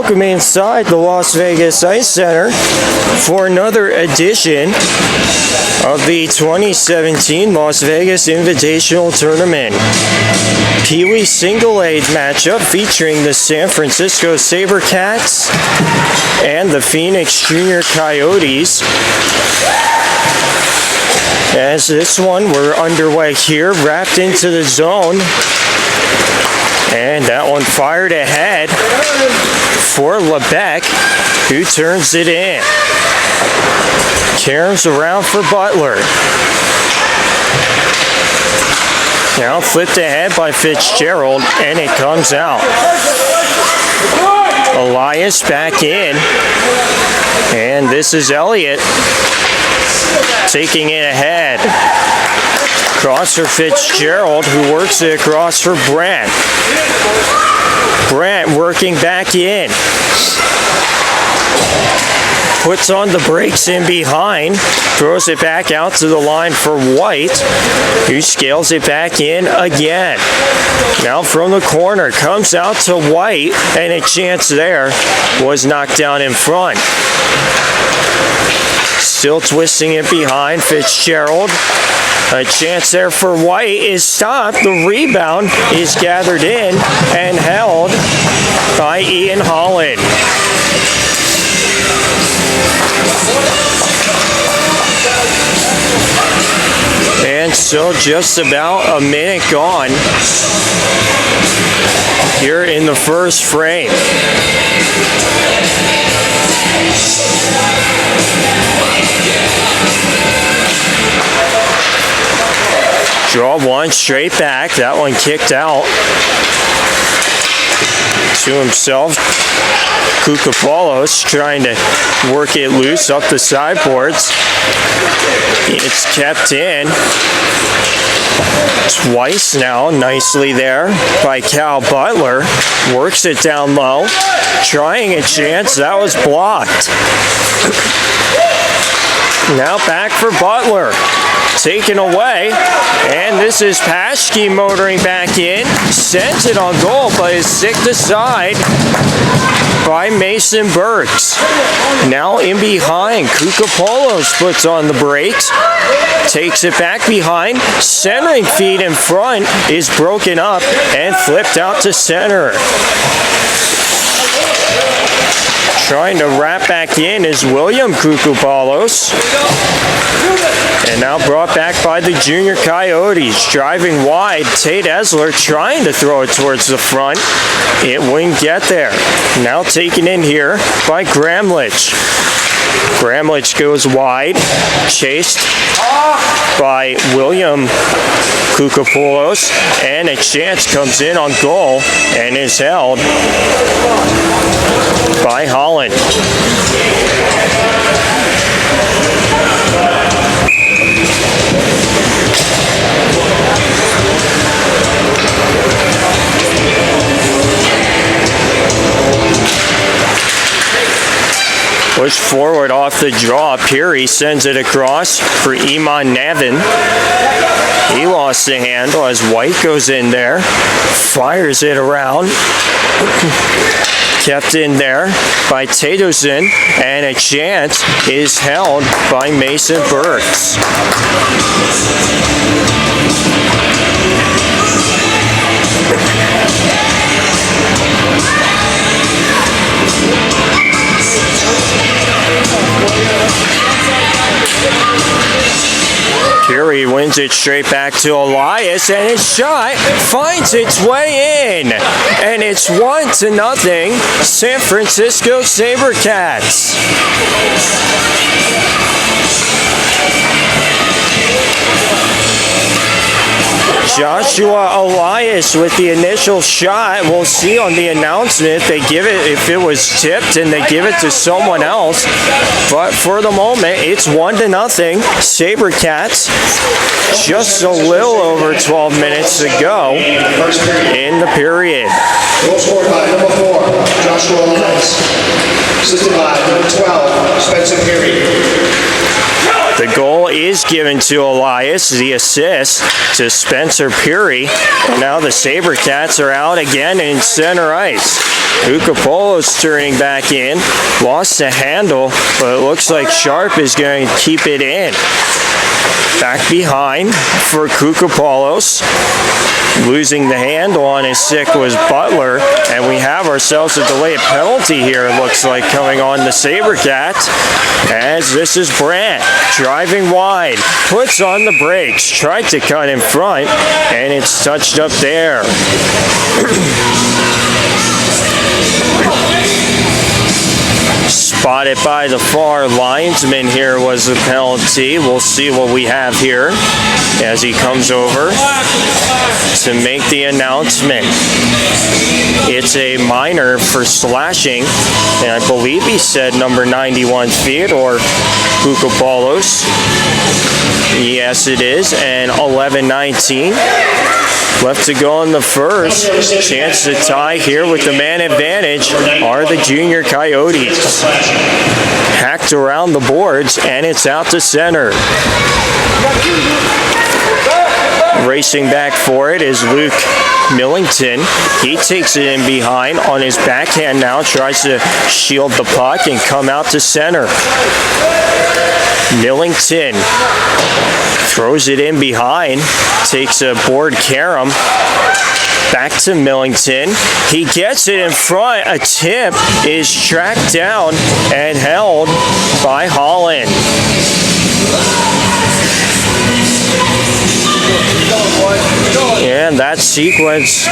welcome inside the Las Vegas Ice Center for another edition of the 2017 Las Vegas Invitational Tournament. Pee Wee Single A matchup featuring the San Francisco Sabercats and the Phoenix Junior Coyotes. As this one, we're underway here, wrapped into the zone. And that one fired ahead for Lebec, who turns it in. Caroms around for Butler. Now flipped ahead by Fitzgerald, and it comes out. Elias back in. And this is Elliott taking it ahead. Cross for Fitzgerald, who works it across for Brandt. Brandt working back in. Puts on the brakes in behind. Throws it back out to the line for White, who scales it back in again. Now from the corner, comes out to White, and a chance there was knocked down in front. Still twisting it behind, Fitzgerald. A chance there for White is stopped. The rebound is gathered in and held by Ian Holland. And so just about a minute gone here in the first frame. Draw one straight back. That one kicked out to himself. Kukapalos trying to work it loose up the sideboards. It's kept in twice now, nicely there by Cal Butler. Works it down low, trying a chance. That was blocked. Now back for Butler. Taken away, and this is Paschke motoring back in, sends it on goal, but is sicked aside by Mason Burks. Now in behind, Kukapalos puts on the brakes, takes it back behind, centering feed in front is broken up and flipped out to center. Trying to wrap back in is William Kukapalos. And now brought back by the Junior Coyotes. Driving wide, Tate Esler trying to throw it towards the front. It wouldn't get there. Now taken in here by Gramlich. Gramlich goes wide, chased by William Kukapalos, and a chance comes in on goal and is held by Holland. Push forward off the draw. Peary sends it across for Iman Navin. He lost the handle as White goes in there. Fires it around. Kept in there by Tatosin, and a chance is held by Mason Burks. Curie wins it straight back to Elias, and his shot finds its way in. And it's 1-0, San Francisco Sabercats. Joshua Elias with the initial shot. We'll see on the announcement if they give it, if it was tipped and they give it to someone else. But for the moment, it's 1-0. Sabercats. Just a little over 12 minutes to go in the period. Goal scored by number 4, Joshua Elias. Assisted by number 12, Spencer Peary. The goal is given to Elias, the assist to Spencer Peary. And now the Sabercats are out again in center ice. Kukapolo's turning back in. Lost the handle, but it looks like Sharp is going to keep it in. Back behind for Kukapolos. Losing the handle on his stick was Butler, and we have ourselves a delayed penalty here, it looks like, coming on the Sabercats, as this is Brandt driving wide, puts on the brakes, tried to cut in front, and it's touched up there. Spotted by the far linesman here was the penalty. We'll see what we have here as he comes over to make the announcement. It's a minor for slashing, and I believe he said number 91, Theodore Kukapolos. Yes, it is, and 11-19. Left to go in the first. Chance to tie here with the man advantage are the Junior Coyotes. Hacked around the boards, and it's out to center. Racing back for it is Luke Millington. He takes it in behind on his backhand now, tries to shield the puck and come out to center. Millington throws it in behind, takes a board carom, back to Millington. He gets it in front. A tip is tracked down and held by Holland. And that sequence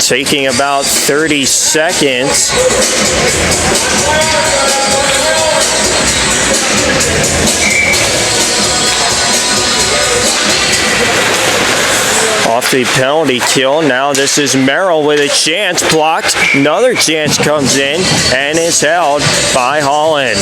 taking about 30 seconds. Off the penalty kill. Now this is Merrill with a chance. Blocked. Another chance comes in and is held by Holland.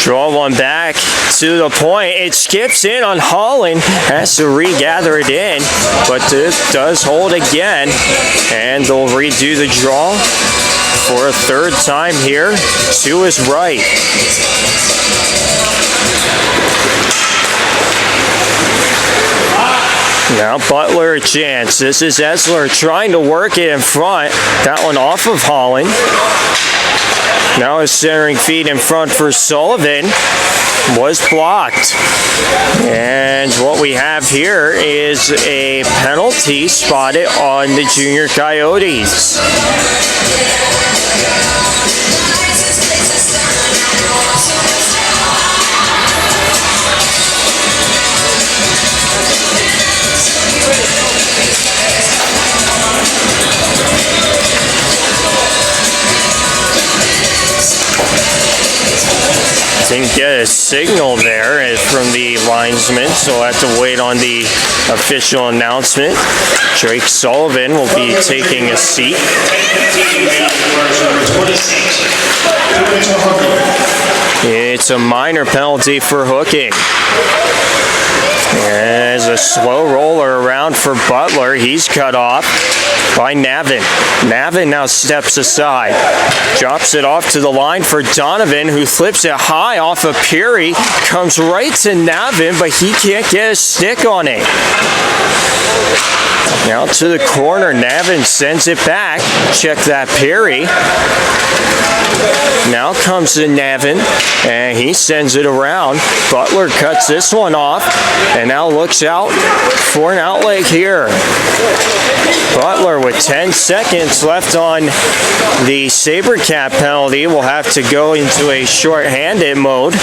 Draw one back to the point. It skips in on Holland. Has to regather it in, but this does hold again. And they'll redo the draw for a third time here to his right. Now Butler a chance. This is Esler trying to work it in front. That one off of Holland. Now his centering feed in front for Sullivan was blocked. And what we have here is a penalty spotted on the Junior Coyotes. Didn't get a signal there from the linesman, so we'll have to wait on the official announcement. Drake Sullivan will be taking a seat. It's a minor penalty for hooking. As a slow roller around for Butler, he's cut off by Navin. Navin now steps aside, drops it off to the line for Donovan, who flips it high off of Peary, comes right to Navin, but he can't get a stick on it. Now to the corner, Navin sends it back. Check that, Peary. Now comes to Navin, and he sends it around. Butler cuts this one off, and now looks out for an outlet here. Butler with 10 seconds left on the Sabercat penalty will have to go into a short-handed mode,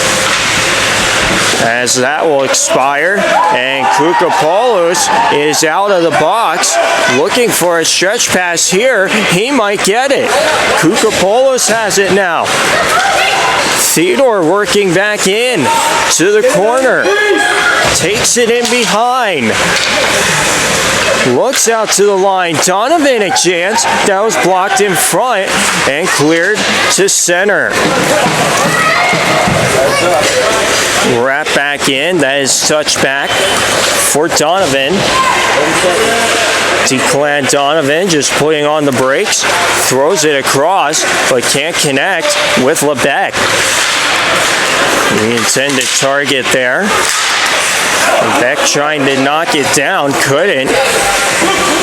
as that will expire, and Kukapolos is out of the box looking for a stretch pass here. He might get it. Kukapolos has it now. Theodore working back in to the corner, takes it in behind, looks out to the line. Donovan a chance. That was blocked in front and cleared to center. Wrap back in. That is touchback for Donovan. Declan Donovan just putting on the brakes. Throws it across, but can't connect with Lebec. The intended target there. Beck trying to knock it down, couldn't.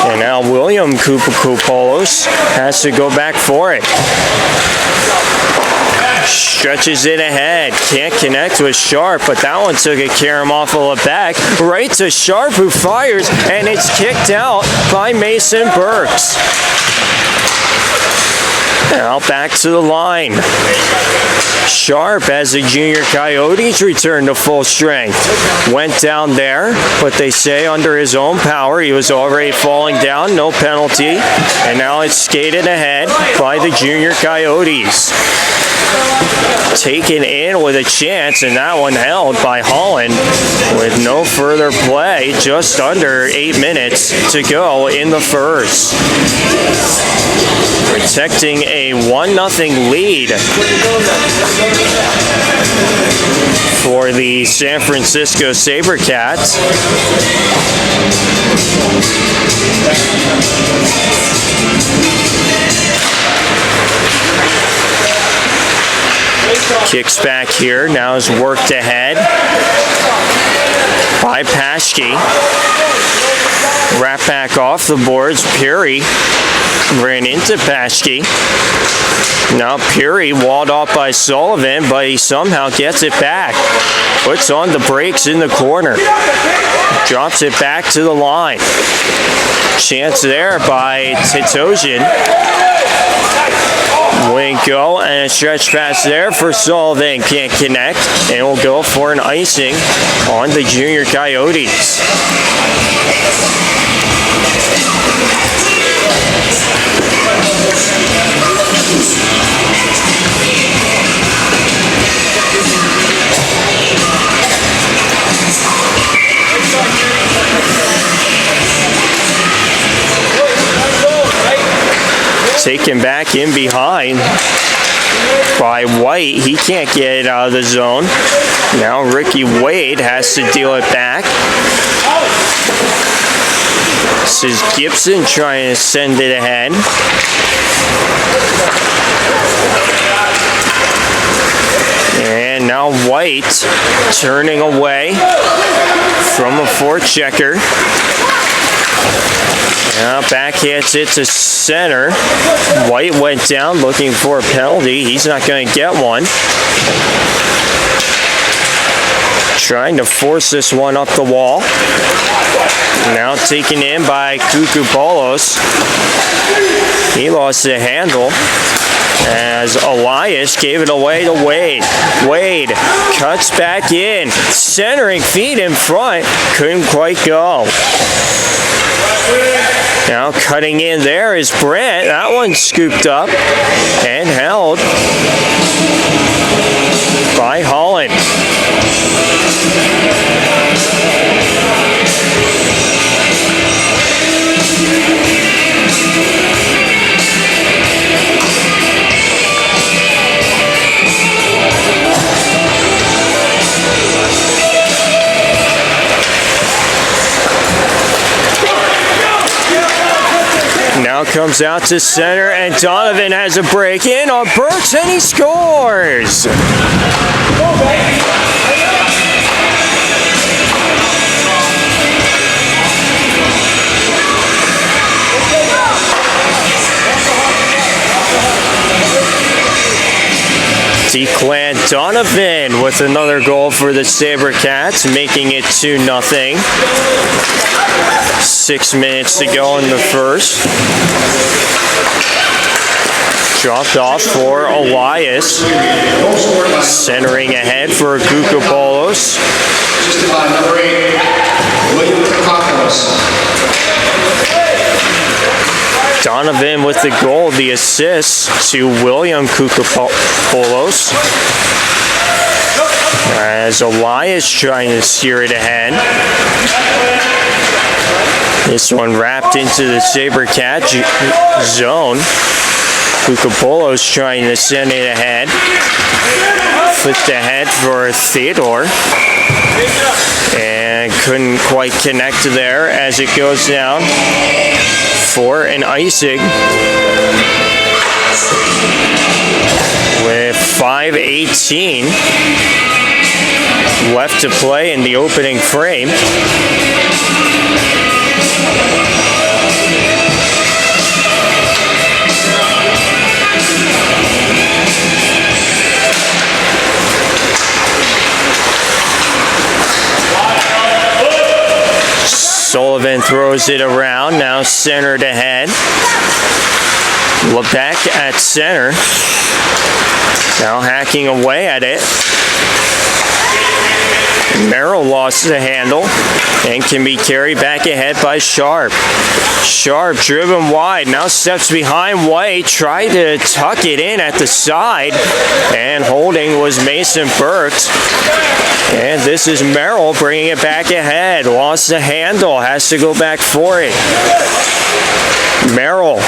And now William Koupopoulos has to go back for it. Stretches it ahead, can't connect with Sharp, but that one took a carom off of Lebec. Right to Sharp, who fires, and it's kicked out by Mason Burks. Now back to the line. Sharp, as the Junior Coyotes return to full strength. Went down there, but they say under his own power. He was already falling down, no penalty. And now it's skated ahead by the Junior Coyotes. Taken in with a chance, and that one held by Holland with no further play. Just under 8 minutes to go in the first. Protecting a 1-0 lead for the San Francisco Sabercats. Kicks back here, now is worked ahead by Paschke. Wrap back off the boards. Peary ran into Paschke. Now Peary walled off by Sullivan, but he somehow gets it back. Puts on the brakes in the corner. Drops it back to the line. Chance there by Titosian. Winko, and a stretch pass there for Sullivan. Can't connect, and will go for an icing on the Junior Coyotes. Taken back in behind by White. He can't get it out of the zone. Now Ricky Wade has to deal it back. This is Gibson trying to send it ahead. And now White turning away from a forechecker. Now backhands it to center. White went down looking for a penalty. He's not going to get one. Trying to force this one up the wall. Now taken in by Koupopoulos. He lost the handle as Elias gave it away to Wade. Wade cuts back in. Centering feet in front. Couldn't quite go. Now cutting in there is Brent. That one scooped up and held by Holland. Now comes out to center, and Donovan has a break in on Burks, and he scores! Declan Donovan with another goal for the Sabercats, making it 2-0. 6 minutes to go in the first. Dropped off for Elias. Centering ahead for Koupopoulos. Assisted by number 8, William Koupopoulos. Donovan with the goal, the assist to William Koupopoulos. As Elias trying to steer it ahead. This one wrapped into the Sabercat zone. Koupopoulos trying to send it ahead flipped ahead for Theodore. And couldn't quite connect there as it goes down for an icing. With 5:18 left to play in the opening frame. Sullivan throws it around, now centered ahead. Lebeck at center. Now hacking away at it. Merrill lost the handle and can be carried back ahead by Sharp. Sharp driven wide, now steps behind White, tried to tuck it in at the side, and holding was Mason Burks. And this is Merrill bringing it back ahead. Lost the handle, has to go back for it. Merrill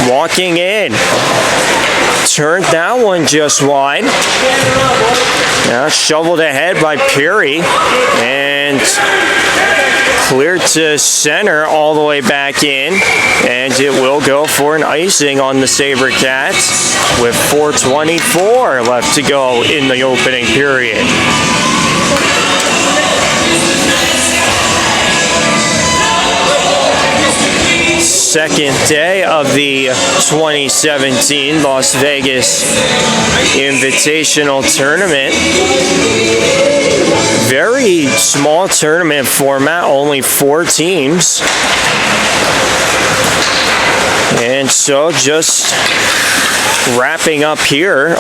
walking in. Turned that one just wide. Now shoveled ahead by Peary. And cleared to center all the way back in. And it will go for an icing on the Sabercats with 4:24 left to go in the opening period. Second day of the 2017 Las Vegas Invitational Tournament. Very small tournament format, only 4 teams. And so just wrapping up here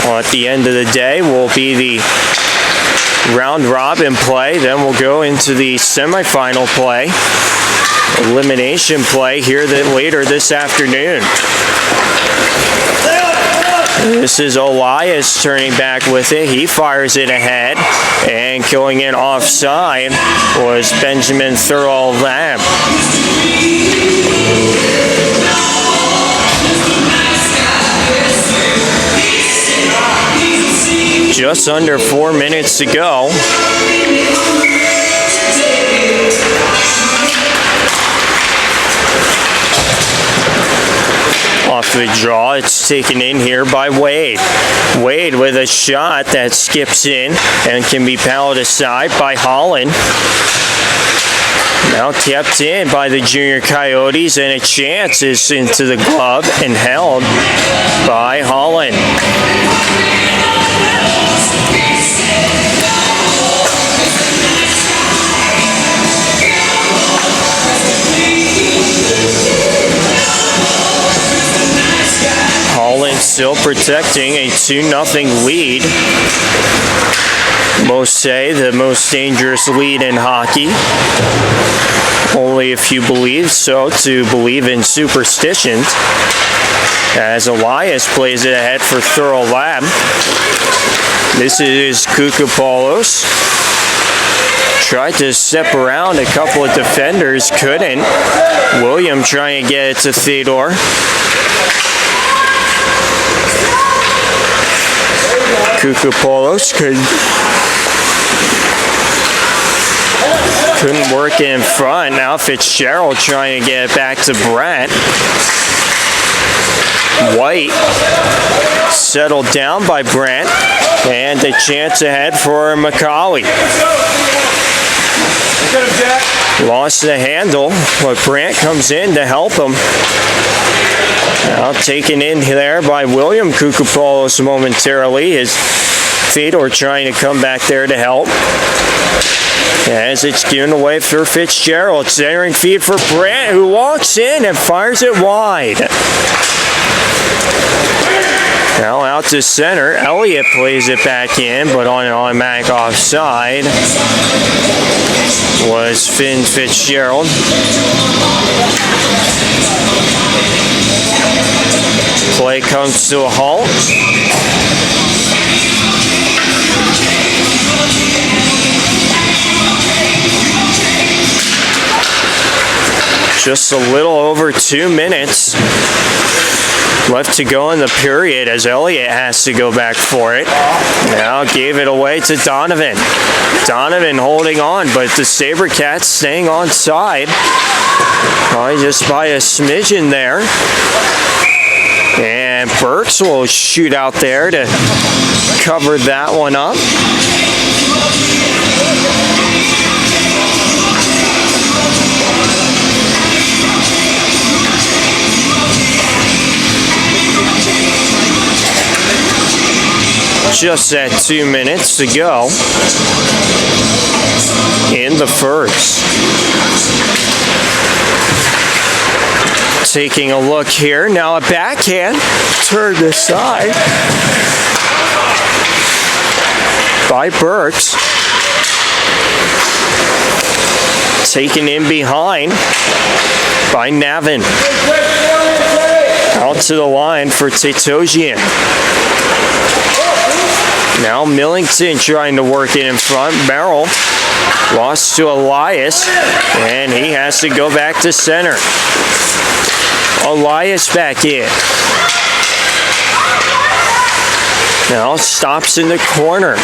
at the end of the day will be the round robin play. Then we'll go into the semifinal play. Elimination play here later this afternoon. This is Elias turning back with it. He fires it ahead, and going in offside was Benjamin Thurl-Lamb. Just under 4 minutes to go. Off the draw, it's taken in here by Wade. Wade with a shot that skips in and can be paddled aside by Holland. Now kept in by the Junior Coyotes, and a chance is into the glove and held by Holland. Holland still protecting a 2-0 lead. Most say the most dangerous lead in hockey. Only if you believe so to believe in superstitions. As Elias plays it ahead for Thurl-Lamb. This is Kukopoulos. Tried to step around a couple of defenders, couldn't. William trying to get it to Theodore. Kukopoulos couldn't work in front. Now Fitzgerald trying to get it back to Brett. White settled down by Brent, and a chance ahead for McCauley. Lost the handle, but Brant comes in to help him. Now taken in there by William Kukopoulos momentarily. Is Theodore trying to come back there to help. As it's given away for Fitzgerald. Centering feed for Brant, who walks in and fires it wide. Now out to center. Elliott plays it back in, but on an automatic offside was Finn Fitzgerald. Play comes to a halt. Just a little over 2 minutes Left to go in the period as Elliott has to go back for it. Now gave it away to Donovan. Donovan holding on, but the Sabercats staying on side. Probably just by a smidgen there. And Burks will shoot out there to cover that one up. Just at 2 minutes to go in the first. Taking a look here, now a backhand, turned aside by Burks. Taken in behind by Navin. Out to the line for Titosian. Now Millington trying to work it in front. Merrill lost to Elias, and he has to go back to center. Elias back in. Now stops in the corner.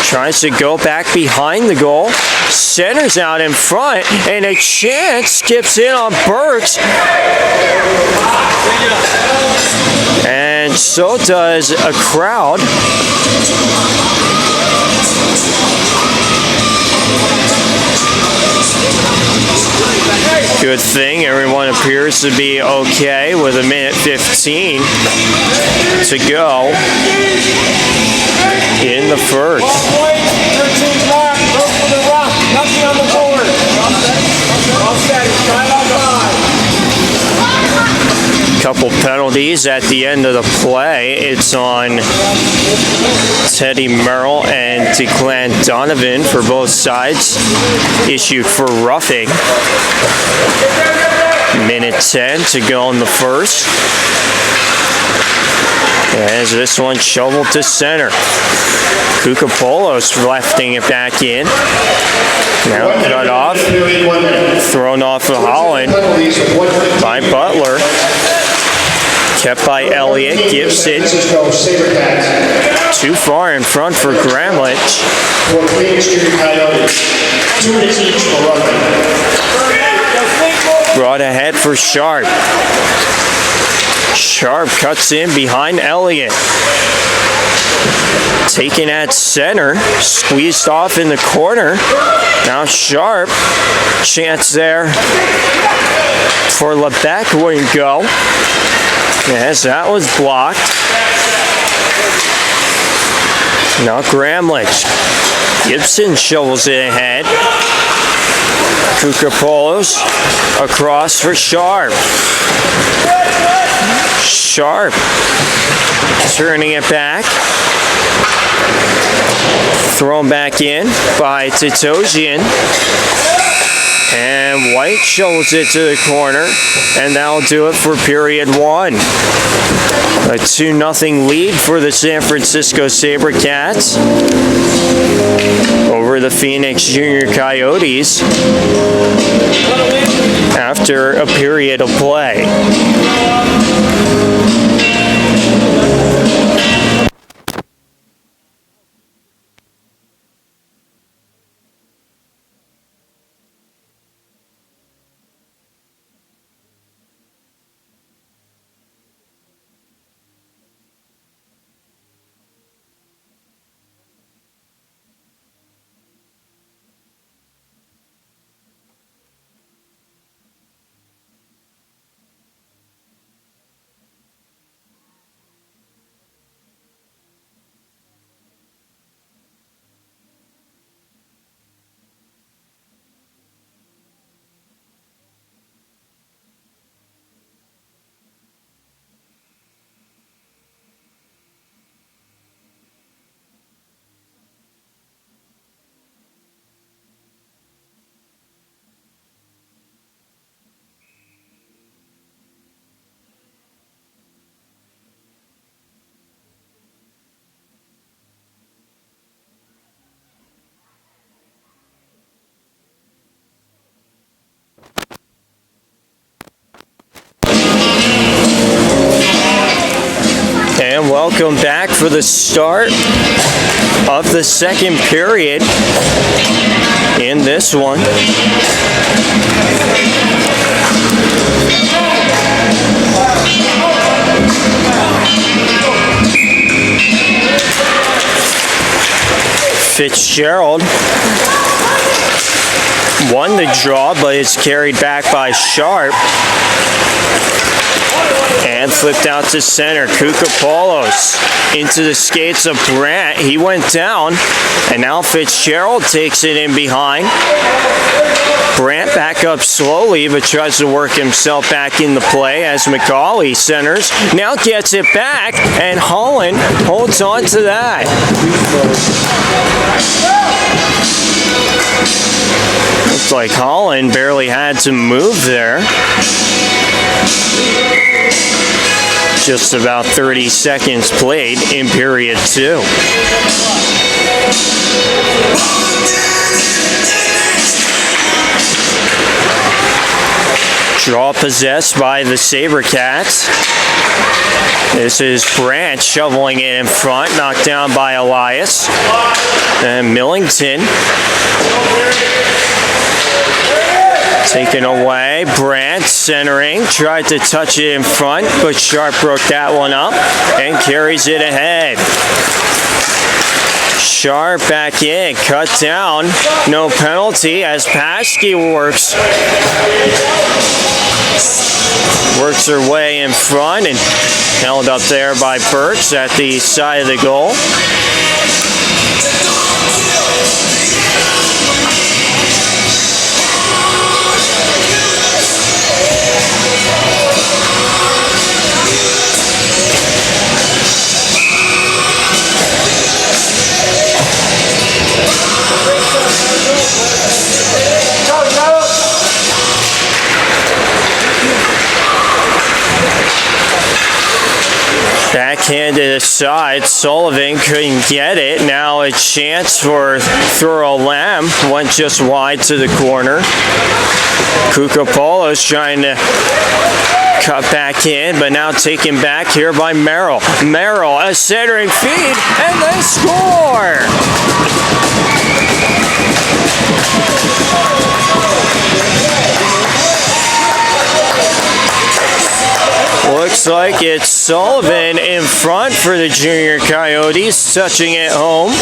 Tries to go back behind the goal. Centers out in front, and a chance skips in on Burks. And so does a crowd. Good thing everyone appears to be okay with a minute 15 to go in the first. Nothing on the board. All set. Couple penalties at the end of the play. It's on Teddy Merrill and Declan Donovan for both sides. Issued for roughing. Minute 10 to go in the first. As this one shoveled to center. Kukapolos lefting it back in. Now cut off. Thrown off of Holland by Butler. Kept by Elliott. Gibson. Too far in front for Gramlich. Brought ahead for Sharp. Sharp cuts in behind Elliott. Taken at center. Squeezed off in the corner. Now Sharp. Chance there for Lebec. Wouldn't go. Yes, that was blocked. Now Gramlich. Gibson shovels it ahead. Kukapolos across for Sharp. Sharp turning it back. Thrown back in by Titosian. And White shovels it to the corner, and that'll do it for period one. A 2-0 lead for the San Francisco Sabercats over the Phoenix Junior Coyotes after a period of play. welcome back for the start of the second period in this one. Fitzgerald won the draw, but it's carried back by Sharp. And flipped out to center. Kukapolos into the skates of Brandt. He went down, and now Fitzgerald takes it in behind. Brandt back up slowly, but tries to work himself back into play as McCauley centers. Now gets it back, and Holland holds on to that. Looks like Holland barely had to move there. Just about 30 seconds played in period 2. Draw possessed by the Sabercats. This is Brandt shoveling it in front, knocked down by Elias. And Millington taken away. Brandt centering, tried to touch it in front, but Sharp broke that one up and carries it ahead. Sharp back in, cut down, no penalty as Paschke works her way in front and held up there by Burks at the side of the goal. Backhanded aside, Sullivan couldn't get it. Now a chance for Thurl Lamb, went just wide to the corner. Kukapolos trying to cut back in, but now taken back here by Merrill. Merrill, a centering feed, and they score! Looks like it's Sullivan in front for the Junior Coyotes, touching it home.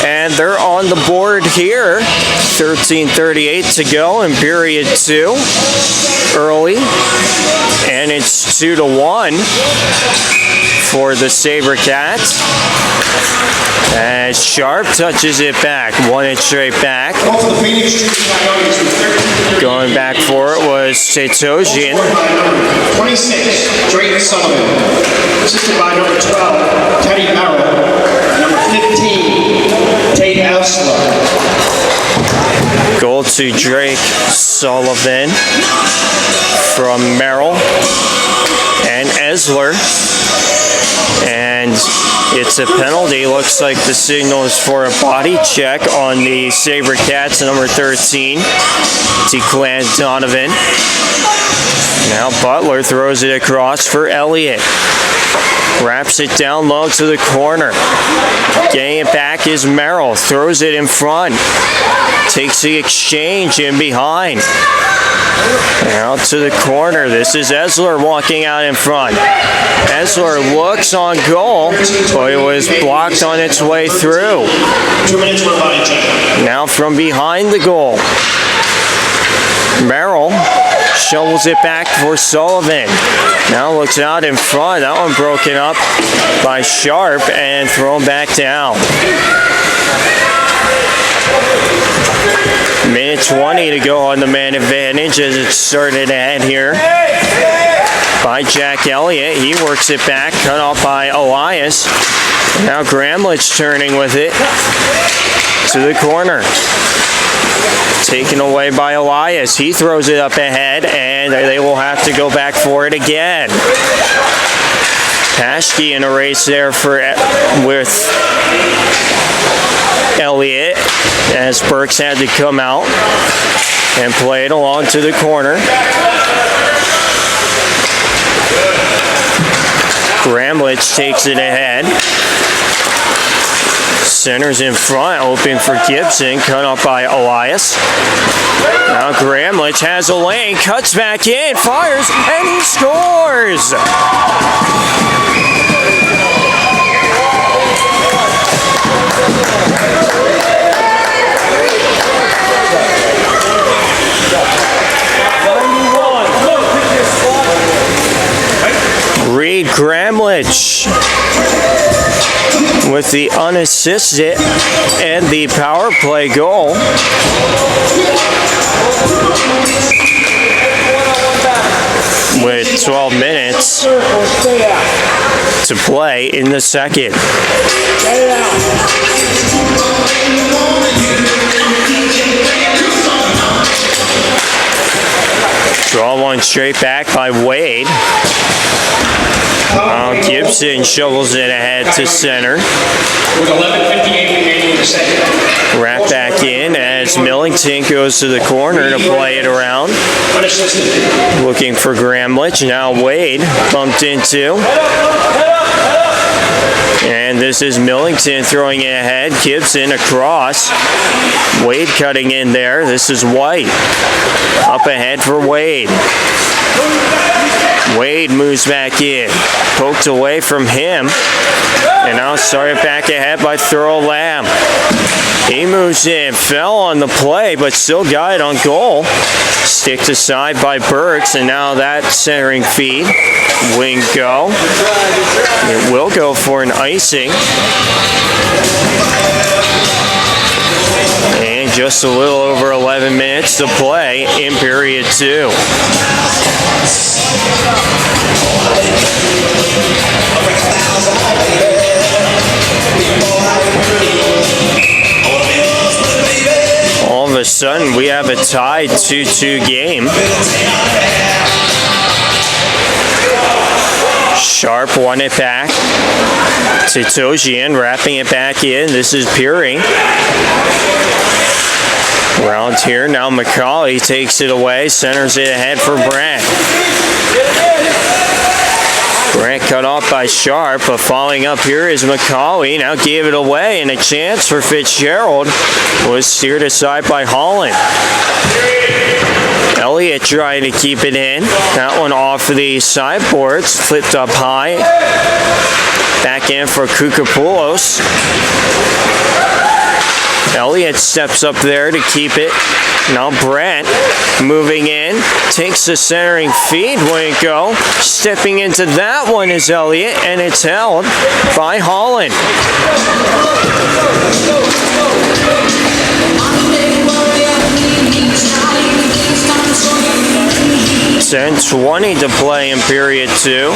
And they're on the board here. 13:38 to go in period 2. Early. And it's 2-1 for the Sabercats. As Sharp touches it back. Won it straight back. Going back for it was Setosian. 26, Drayton Sullivan. Assisted by number 12, Teddy Merrill. Number 15, Tate Elsler. Goal to Drake Sullivan from Merrill and Esler. And it's a penalty. Looks like the signal is for a body check on the Sabercats, number 13, Declan Donovan. Now Butler throws it across for Elliott. Wraps it down low to the corner. Getting it back is Merrill. Throws it in front. Takes the exchange in behind. Out to the corner. This is Esler walking out in front. Esler looks on goal, but it was blocked on its way through. 2 minutes for a body check. Now from behind the goal. Merrill shovels it back for Sullivan. Now looks out in front. That one broken up by Sharp and thrown back down. Minute 20 to go on the man advantage as it started ahead here by Jack Elliott. He works it back, cut off by Elias. Now Gramlich turning with it to the corner. Taken away by Elias. He throws it up ahead, and they will have to go back for it again. Paschke in a race there with Elliott, as Burks had to come out and play it along to the corner. Gramlich takes it ahead. Centers in front, open for Gibson, cut off by Elias. Now Gramlich has a lane, cuts back in, fires, and he scores! Reed Gramlich with the unassisted and the power play goal. With 12 minutes to play in the second. Draw one straight back by Wade. Gibson shovels it ahead to center. With 11:58 remaining in the second. Wrap back in as Millington goes to the corner to play it around. Unassisted. Looking for Gramlich. Now Wade bumped into. And this is Millington throwing it ahead. Gibson across. Wade cutting in there. This is White. Up ahead for Wade. Wade moves back in. Poked away from him. And now started back ahead by Thurl Lamb. He moves in. Fell on the play, but still got it on goal. Sticked aside by Burks. And now that centering feed. Wing go. It will go for an icing. And just a little over 11 minutes to play in period 2. All of a sudden, we have a tied 2-2 game. Sharp won it back to Tojian, wrapping it back in. This is Peary. Round here, now McCauley takes it away, centers it ahead for Brent. Brent cut off by Sharp, but following up here is McCauley. Now gave it away, and a chance for Fitzgerald was steered aside by Holland. Elliott trying to keep it in. That one off the sideboards, flipped up high. Back in for Koukopoulos. Elliott steps up there to keep it. Now Brent moving in, takes the centering feed, wouldn't go. Stepping into that one is Elliott, and it's held by Holland. 10:20 to play in period 2.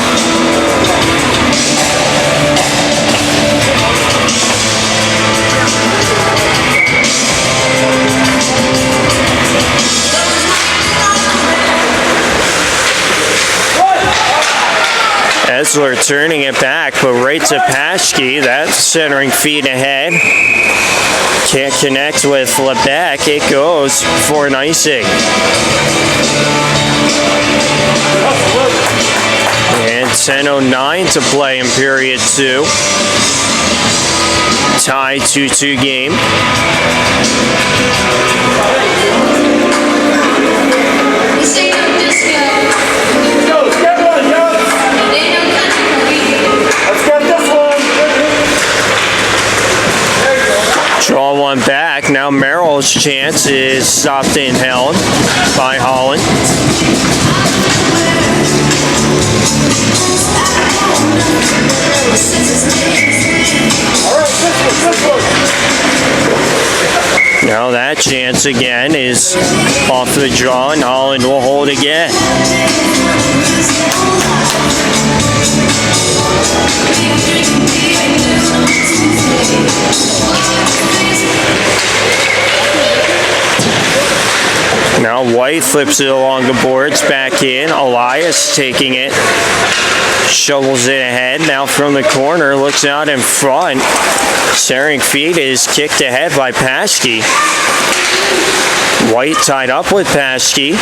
Esler turning it back, but right to Paschke. That's centering feed ahead. Can't connect with Lebec. It goes for an icing. And 10:09 to play in period 2. Tie 2-2 game. Draw one back. Now Merrill's chance is stopped and held by Holland. Now that chance again is off the draw, and Holland will hold again. Now White flips it along the boards, back in. Elias taking it, shovels it ahead. Now from the corner, looks out in front. Centering feed is kicked ahead by Paschke. White tied up with Paschke.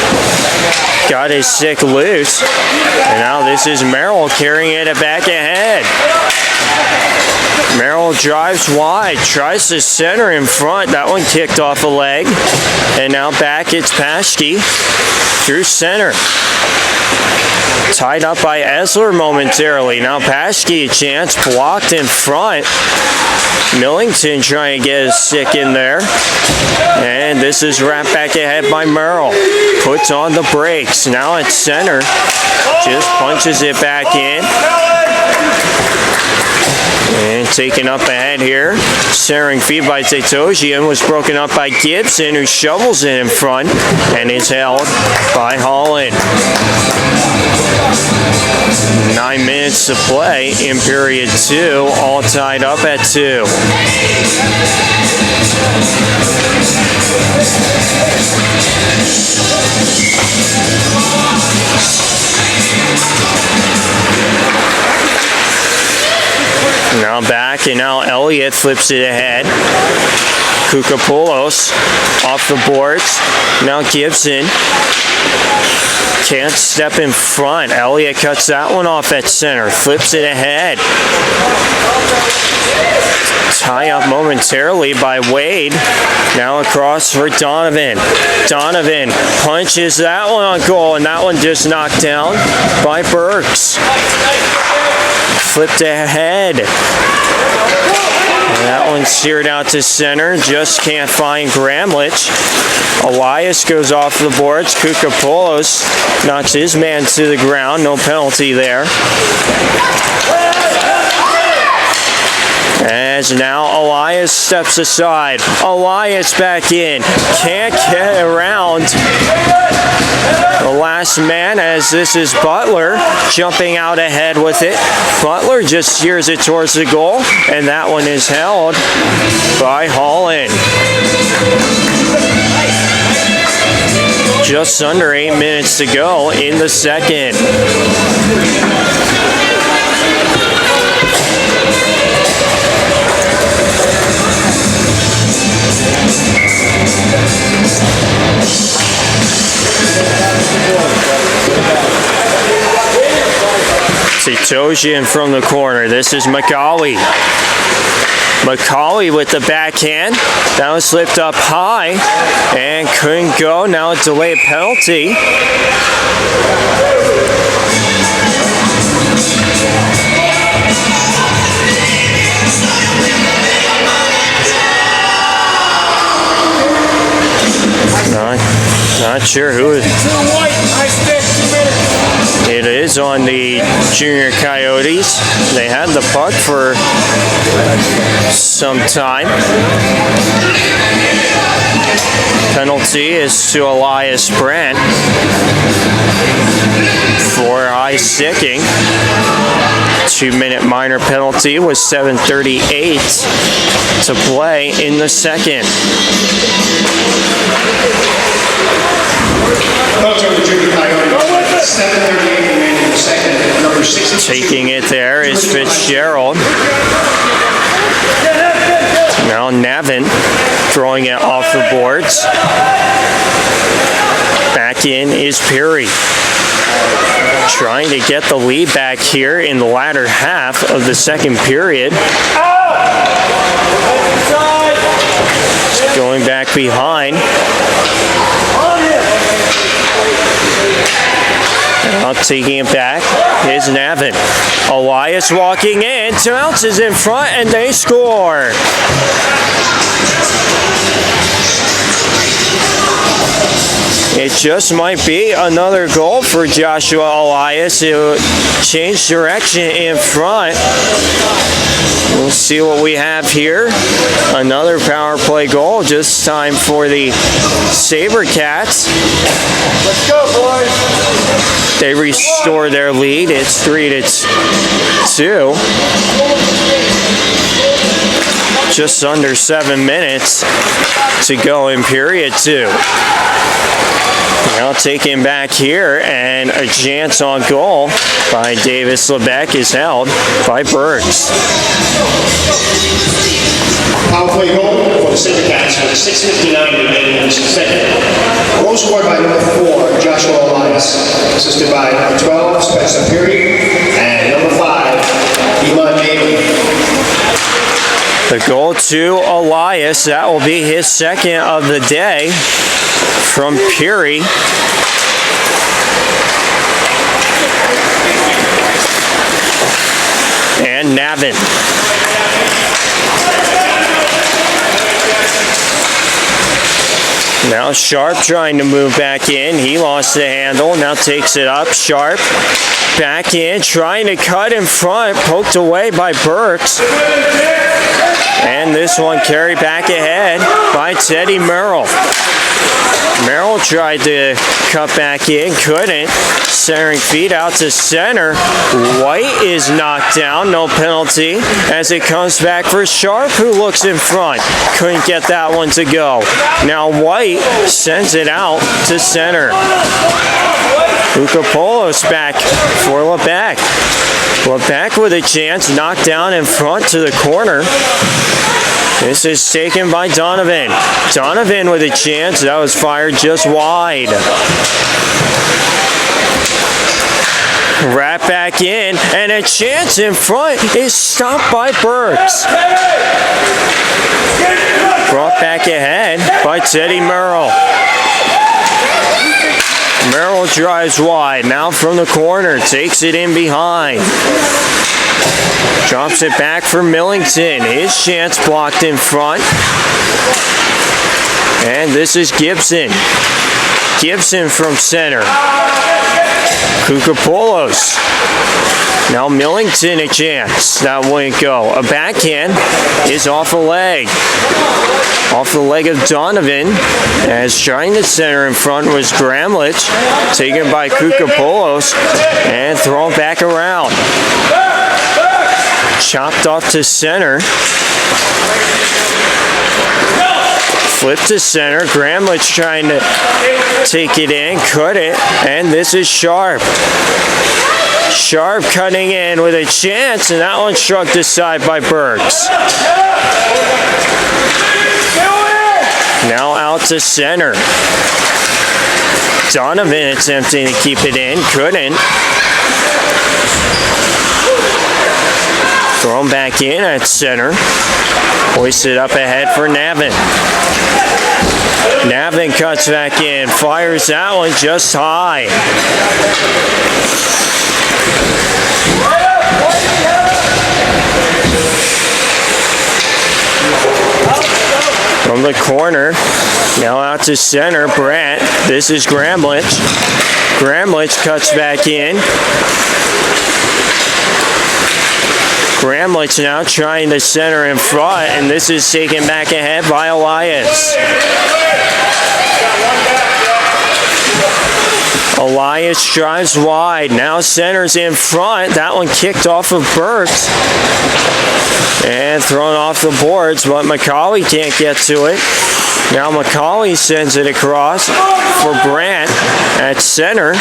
Got his stick loose. And now this is Merrill carrying it back ahead. Merrill drives wide, tries to center in front. That one kicked off a leg. And now back it's Paschke through center. Tied up by Esler momentarily. Now Paschke a chance, blocked in front. Millington trying to get his stick in there. And this is wrapped back ahead by Merrill. Puts on the brakes. Now at center. Just punches it back in. And taken up ahead here. Centering feed by Tetosian was broken up by Gibson, who shovels it in front and is held by Holland. 9 minutes to play in period 2, all tied up at 2. Now back, and now Elliott flips it ahead. Kukopoulos off the boards. Now Gibson can't step in front. Elliott cuts that one off at center. Flips it ahead. Tie up momentarily by Wade. Now across for Donovan. Donovan punches that one on goal, and that one just knocked down by Burks. Flipped ahead. And that one steered out to center. Just can't find Gramlich. Elias goes off the boards. Kukopoulos knocks his man to the ground. No penalty there. As now Elias steps aside. Elias back in. Can't get around the last man, as this is Butler jumping out ahead with it. Butler just steers it towards the goal, and that one is held by Holland. Just under 8 minutes to go in the second. Tetosian from the corner. This is McCauley. McCauley with the backhand. That was slipped up high and couldn't go. Now a delayed penalty. Not sure who it is on the Junior Coyotes. They had the puck for some time. Penalty is to Elias Brandt for high sticking. 2-minute minor penalty with 7:38 to play in the second. Taking it there is Fitzgerald. Now Nevin throwing it off the boards. Back in is Perry. Trying to get the lead back here in the latter half of the second period. Going back behind. Now taking it back is Navin. Elias walking in. Tounce is in front and they score. It just might be another goal for Joshua Elias. It will change direction in front. We'll see what we have here. Another power play goal, just time for the Sabercats. Let's go, boys. They restore their lead. It's 3-2. Just under 7 minutes to go in period 2. Now taken back here, and a chance on goal by Davis Lebec is held by Burks. Power play goal for the Sabercats with 6:59 remaining in the second. Goal scored by number 4, Joshua Elias. Assisted by number 12, Spencer Peary. And number 5, Elon Navy. The goal to Elias, that will be his second of the day from Peary. And Navin. Now Sharp trying to move back in. He lost the handle. Now takes it up. Sharp back in, trying to cut in front. Poked away by Burks. And this one carried back ahead by Teddy Merrill. Merrill tried to cut back in, couldn't. Centering feed out to center. White is knocked down, no penalty, as it comes back for Sharp, who looks in front. Couldn't get that one to go. Now White sends it out to center. Ukapoulos back for Lebec. Lebec with a chance, knocked down in front to the corner. This is taken by Donovan. Donovan with a chance. That was fired just wide. Right back in, and a chance in front is stopped by Burks. Brought back ahead by Teddy Merrill. Merrill drives wide, now from the corner, takes it in behind. Drops it back for Millington. His chance blocked in front. And this is Gibson. Gibson from center. Kukapoulos. Now Millington a chance. That wouldn't go. A backhand is off a leg. Off the leg of Donovan. As trying to center in front was Gramlich. Taken by Kukapoulos. And thrown back around. Chopped off to center. Flip to center. Gramlich trying to take it in. Couldn't. And this is Sharp. Sharp cutting in with a chance, and that one shrugged aside by Burks. Now out to center. Donovan attempting to keep it in. Couldn't. Thrown back in at center. Hoisted up ahead for Navin. Navin cuts back in. Fires that one just high. From the corner. Now out to center. Brandt. This is Gramlich. Gramlich cuts back in. Gramlich now trying to center in front, and this is taken back ahead by Elias. Elias drives wide, now centers in front. That one kicked off of Burks and thrown off the boards, but McCauley can't get to it. Now McCauley sends it across for Brandt at center.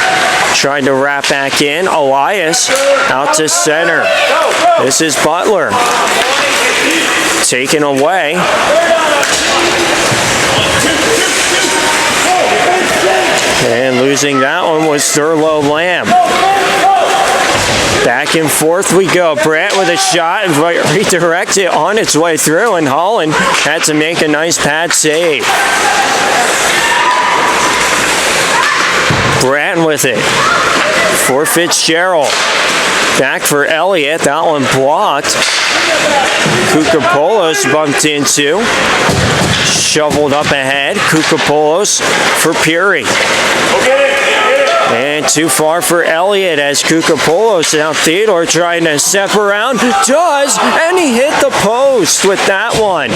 Trying to wrap back in. Elias out to center. This is Butler. Taken away. And losing that one was Thurlow Lamb. Back and forth we go. Brandt with a shot and redirects it on its way through, and Holland had to make a nice pad save. Brandt with it for Fitzgerald. Back for Elliott. That one blocked. Kukapoulos bumped into. Shoveled up ahead. Kukapoulos for Peary. And too far for Elliott as Kukapoulos. Now Theodore trying to step around. Does, and he hit the post with that one.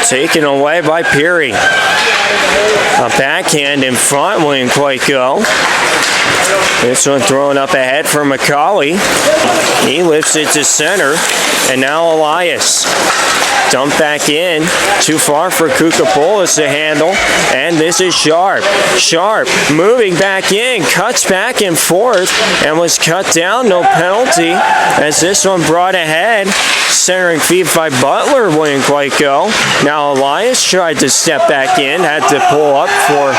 Taken away by Peary. A backhand in front wouldn't quite go. This one thrown up ahead for McCauley. He lifts it to center, and now Elias. Dump back in, too far for Kukapoulos to handle, and this is Sharp. Sharp moving back in, cuts back and forth, and was cut down, no penalty, as this one brought ahead. Centering feed by Butler wouldn't quite go. Now Elias tried to step back in, had to pull up for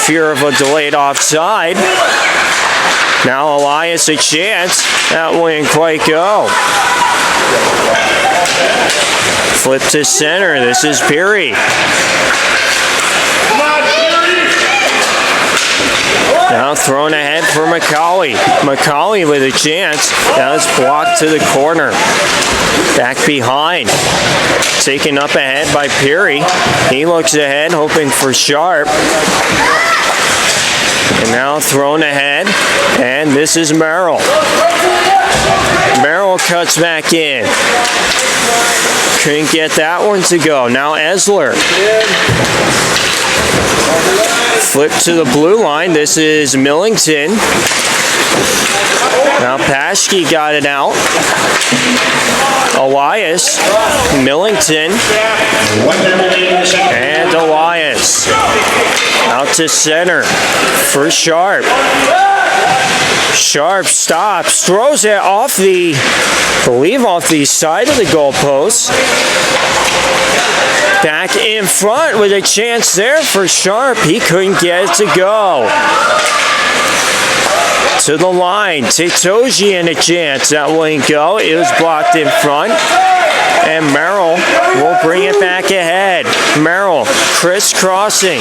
fear of a delayed offside. Now Elias a chance, that wouldn't quite go. Flip to center, this is Peary. Now thrown ahead for McCauley. McCauley with a chance. That was blocked to the corner. Back behind. Taken up ahead by Peary. He looks ahead, hoping for Sharp. And now thrown ahead. And this is Merrill. Merrill cuts back in. Couldn't get that one to go. Now Esler. Flip to the blue line. This is Millington. Now Paschke got it out. Elias. Millington. And Elias. Out to center for Sharp. Sharp stops, throws it off the, I believe off the side of the goalpost. Back in front with a chance there for Sharp. He couldn't get it to go. To the line, Tetojian a chance. That wouldn't go. It was blocked in front. And Merrill will bring it back ahead. Merrill crisscrossing,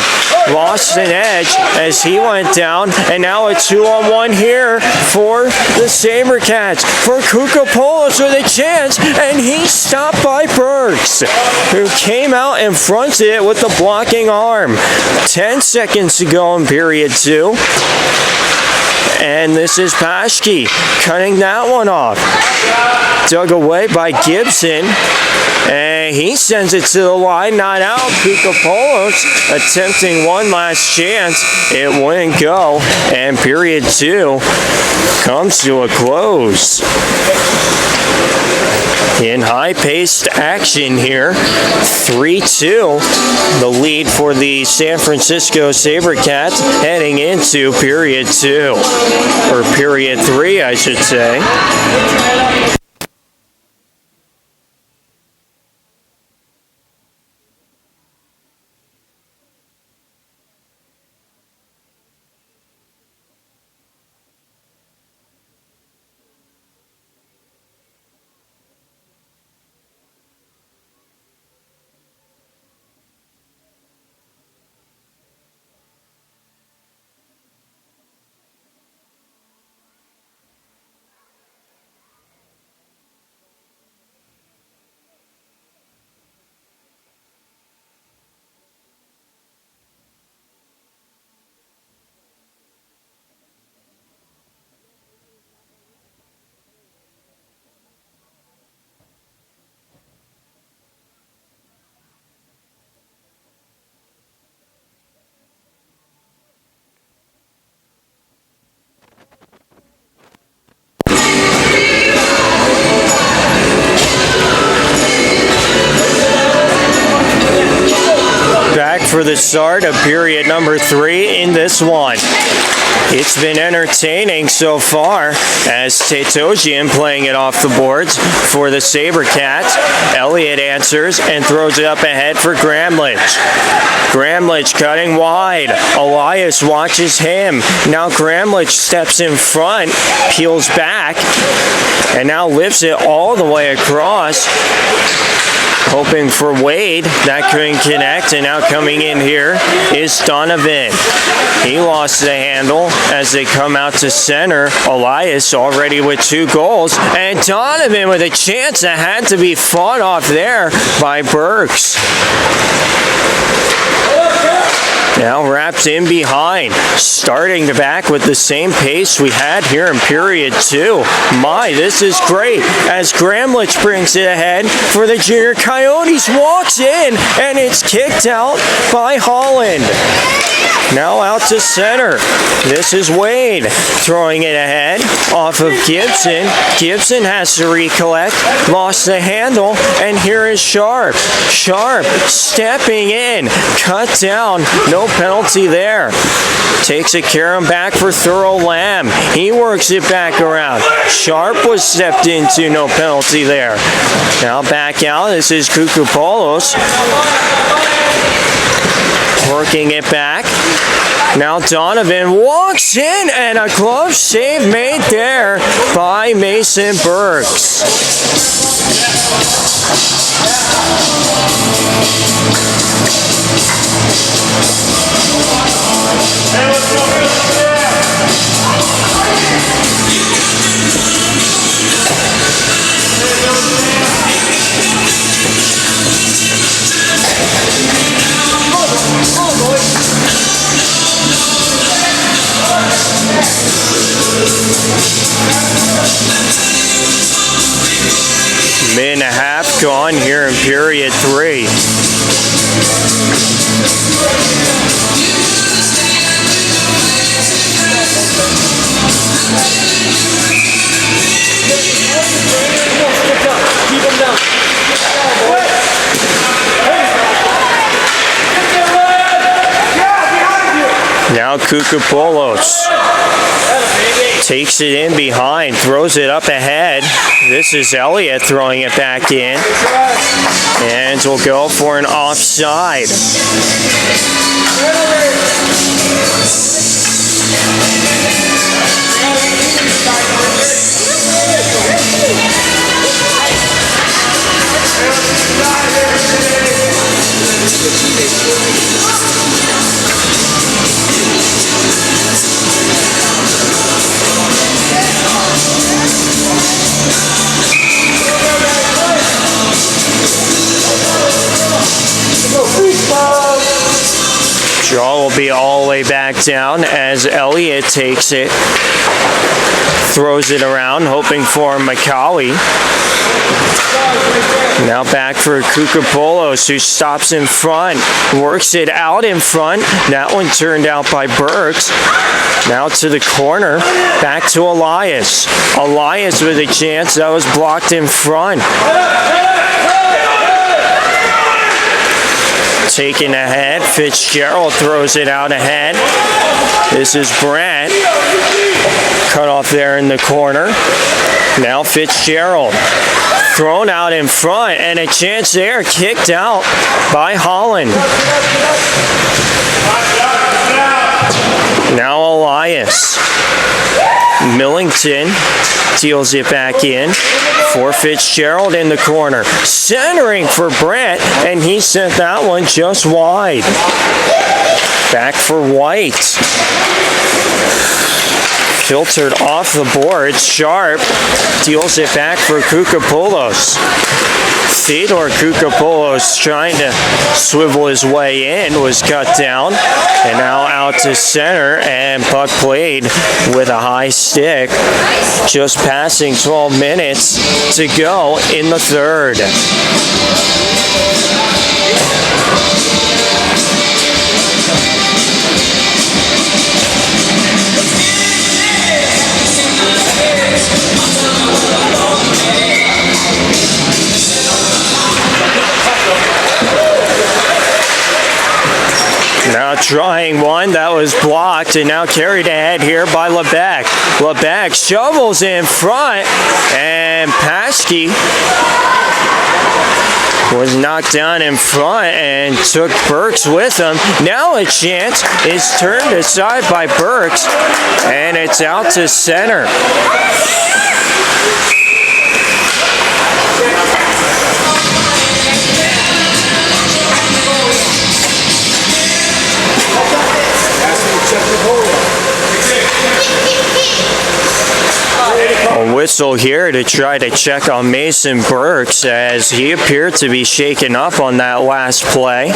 lost an edge as he went down, and now a 2-on-1 here for the Sabercats. For Kukapoulos with a chance, and he's stopped by Burks, who came out and fronted it with the blocking arm. 10 seconds to go in period 2. And this is Paschke cutting that one off. Dug away by Gibson. And he sends it to the line, not out. Kukapoulos attempting one last chance. It wouldn't go. And period 2 comes to a close. In high-paced action here, 3-2, the lead for the San Francisco Sabercats heading into period 2, or period 3, I should say. For the start of period number 3 in this one. It's been entertaining so far as Tetojian playing it off the boards for the Sabercats. Elliott answers and throws it up ahead for Gramlich. Gramlich cutting wide. Elias watches him. Now Gramlich steps in front, peels back, and now lifts it all the way across. Hoping for Wade. That couldn't connect, and now coming in here is Donovan. He lost the handle as they come out to center. Elias already with 2 goals, and Donovan with a chance that had to be fought off there by Burks. Now wrapped in behind, starting to back with the same pace we had here in period 2. My, this is great as Gramlich brings it ahead for the Junior Coyotes. Walks in, and it's kicked out by Holland. Now out to center. This is Wade throwing it ahead off of Gibson. Gibson has to recollect, lost the handle, and here is Sharp. Sharp stepping in, cut down, no penalty there. Takes a carom back for Thurl Lamb. He works it back around. Sharp was stepped into, no penalty there. Now back out, this is Kukupolos. Working it back. Now Donovan walks in and a glove save made there by Mason Burks. Minute and a half gone here in period 3. Now Kukupolos takes it in behind, throws it up ahead. This is Elliott throwing it back in. And we'll go for an offside. Draw will be all the way back down as Elliott takes it, throws it around, hoping for Macaulay. Now back for Kukupolos, who stops in front, works it out in front. That one turned out by Burks. Now to the corner, back to Elias. Elias with a chance, that was blocked in front. Taken ahead, Fitzgerald throws it out ahead. This is Brandt. Cut off there in the corner. Now Fitzgerald. Thrown out in front, and a chance there, kicked out by Holland. Now Elias. Millington deals it back in for Fitzgerald in the corner. Centering for Brandt, and he sent that one just wide. Back for White. Filtered off the board. Sharp deals it back for Kukupolos. Theodore Kukupolos trying to swivel his way in, was cut down, and now out to center, and puck played with a high stick. Just passing 12 minutes to go in the third. Now trying one, that was blocked, and now carried ahead here by Lebec. Lebec shovels in front, and Paschke was knocked down in front and took Burks with him. Now a chance is turned aside by Burks, and it's out to center. A whistle here to try to check on Mason Burks, as he appeared to be shaken up on that last play.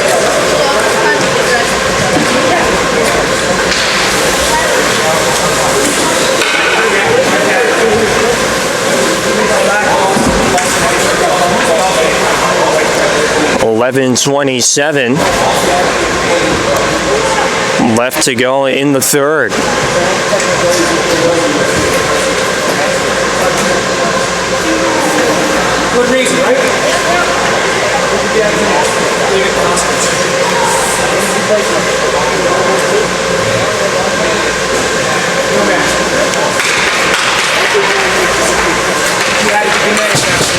.11:27 Left to go in the third. Good reason, right?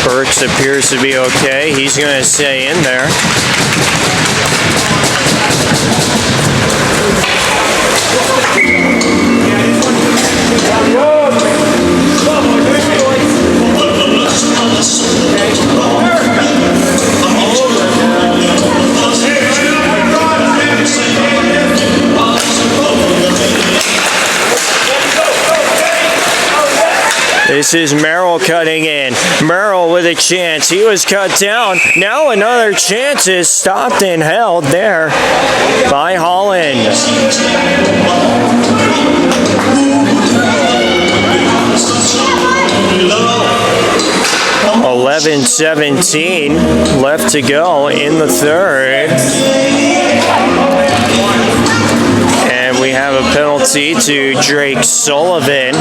Burks appears to be okay. He's going to stay in there. This is Merrill cutting in. Merrill with a chance. He was cut down. Now another chance is stopped and held there by Holland. 11-17 left to go in the third. And we have a penalty to Drake Sullivan.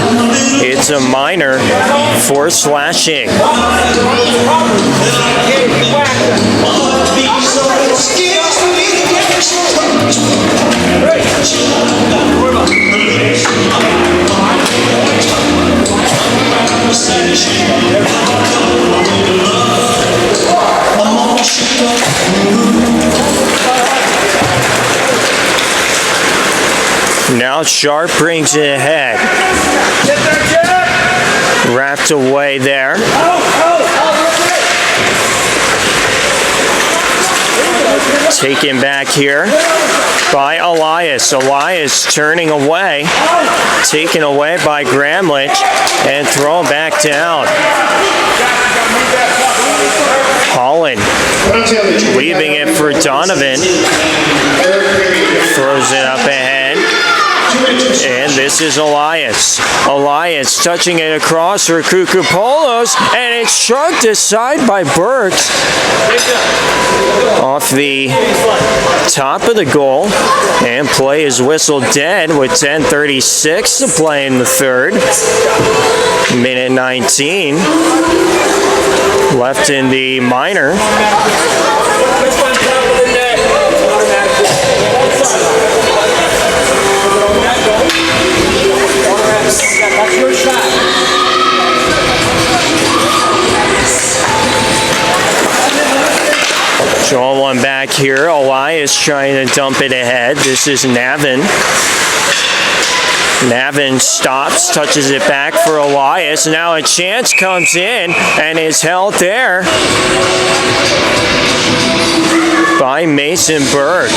It's a minor for slashing. Now Sharp brings it ahead. Wrapped away there. Taken back here by Elias. Elias turning away. Taken away by Gramlich and thrown back down. Holland leaving it for Donovan. Throws it up ahead. And this is Elias. Elias touching it across for Kukupolos, and it's shoved aside by Burks off the top of the goal, and play is whistled dead with 10:36 to play in the third. Minute 19 left in the minor. That's your shot. Draw one back here. Elias trying to dump it ahead. This is Navin. Navin stops, touches it back for Elias. Now a chance comes in and is held there by Mason Burke.